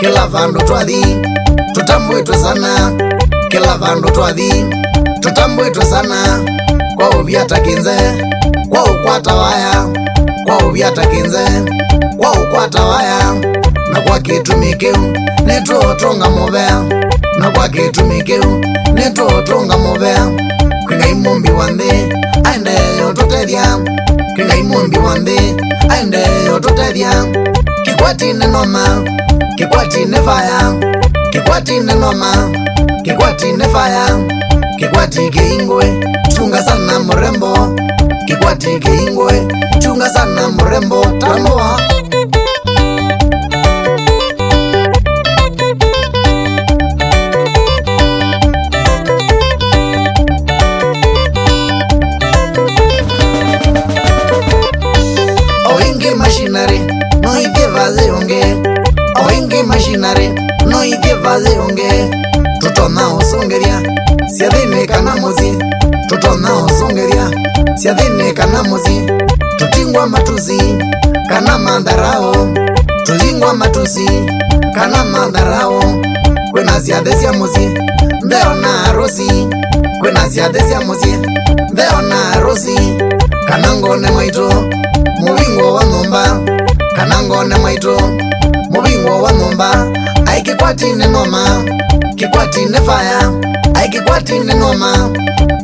kila vandu twathi tutambwitwe sana kila vandu twathi tutambwitwe sana kwa uvyata kinze kwa ukwata waya kwa uvyata kinze kwa ukwata waya na kwa kitumikeu neto tonga movea na kwa kitumikeu neto tonga movea kwinga imumbi wande aende yototethia kwinga imumbi wande aende yototethia Kikwati ne Noma Kikwati ne fire Kikwati ne Noma Kikwati ne fire Kikwati keingwe chunga sana mrembo Kikwati keingwe chunga sana mrembo tambua Machinery no ikevaze onge oingi machinery no ikevaze onge tutona osongeria siadine kana mozi tutona osongeria siadine kana mozi tutingwa matuzi kana mandarao tutingwa matuzi kana mandarao kwena siadesia mozi ndeo na rosi kwena siadesia mozi ndeo na rosi kana ngone maito mubingo wa Noma kanangone maito mubingo wa Noma ai Kikwati ne Noma Kikwati ne fire ai Kikwati ne Noma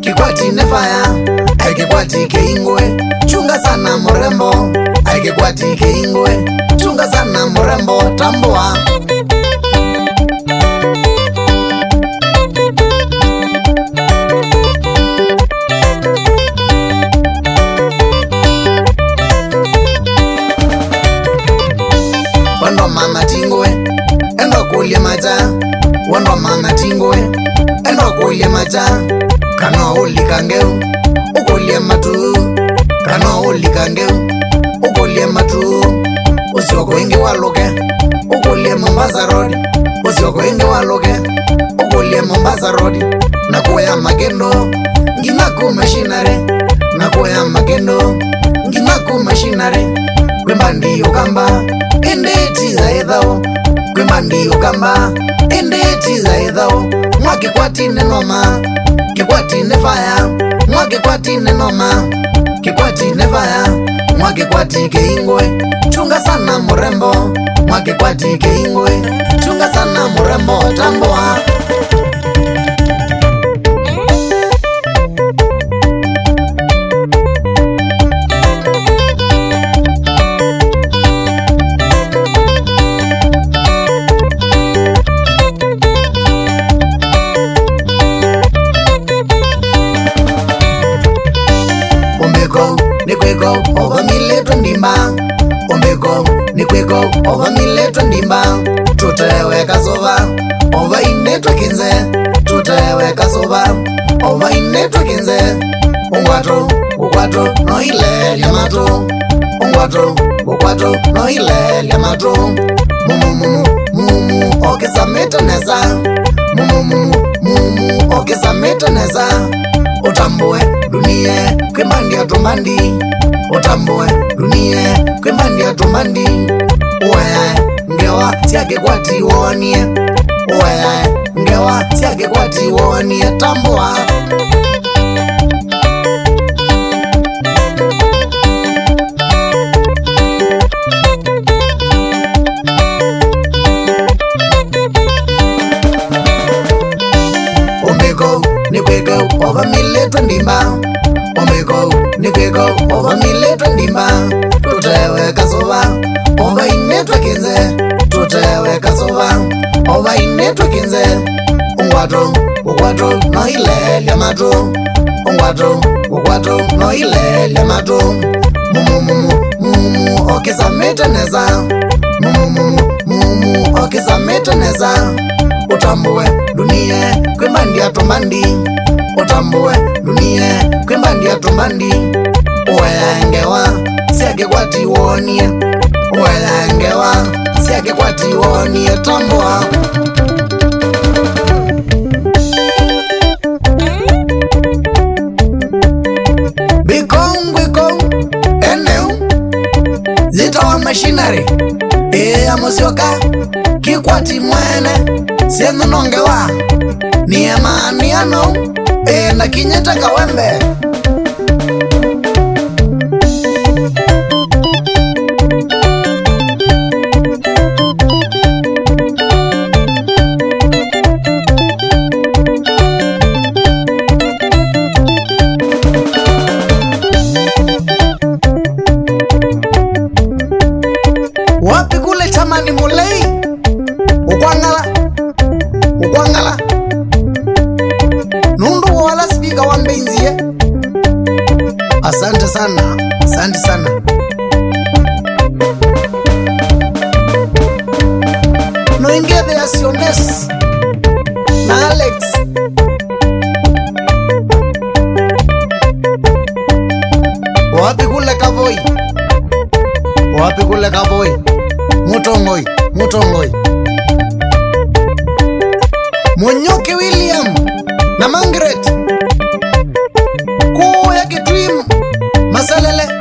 Kikwati ne fire ai Kikwati keingwe chunga sana mrembo ai Kikwati keingwe chunga sana mrembo tambua mama tingwe endo kulie maja wando mama tingwe endo kulie maja kana ulikangeu ukulie matu kana ulikangeu ukulie matu usioko ingi waloke ukulie Mombasa Road usioko ingi waloke ukulie Mombasa Road na kuya magendo nginaku machinery na kuya magendo nginaku machinery kwembandi ukamba Indeti za edhao kwembandi ukamba Indeti za edhao mwa Kikwati ne Noma Kikwati ne fire mwa Kikwati ne Noma Kikwati ne fire mwa Kikwati keingwe chunga sana mrembo mwa Kikwati keingwe chunga sana mrembo tambua Nikweko over mileto ndimba Ombeko nikweko over mileto ndimba tuteweka sova over inetwa kinze tuteweka sova over inetwa kinze ungwato no ile liamato ungwato no ile liamato mumu okesa metoneza mumu okesa metoneza utambue dunie kwembandi atumbandi utambue dunie kwembandi atumbandi uwaya ngewa siake kwati wonie uwaya ngewa siake kwati wonie tambua nikweko over mileto ndimba Ombeko nikweko over mileto ndimba tuteweka sova over inetwa kinze tuteweka sova over inetwa kinze ungwato no ile liamato ungwato no ile liamato mumu okesa meteneza mumu okesa meteneza utambue dunie kwembandi atumbandi utambue dunie kwembandi atumbandi uwayangewa siake kwati wonie uwayangewa siake kwati wonie tambua machinery amosioka Kikwati Kikwati mwene sienu nongewa ni emaniano na kinyeta kawembe. Wapi kule chamani mulei ukwangala nundu wala speaker wa mbenzie. Asante sana no ingebe ya Siones na Alex. Wapi kule kavoi mutongoi Monyoke William na Margaret Kuya Kitrim Masalele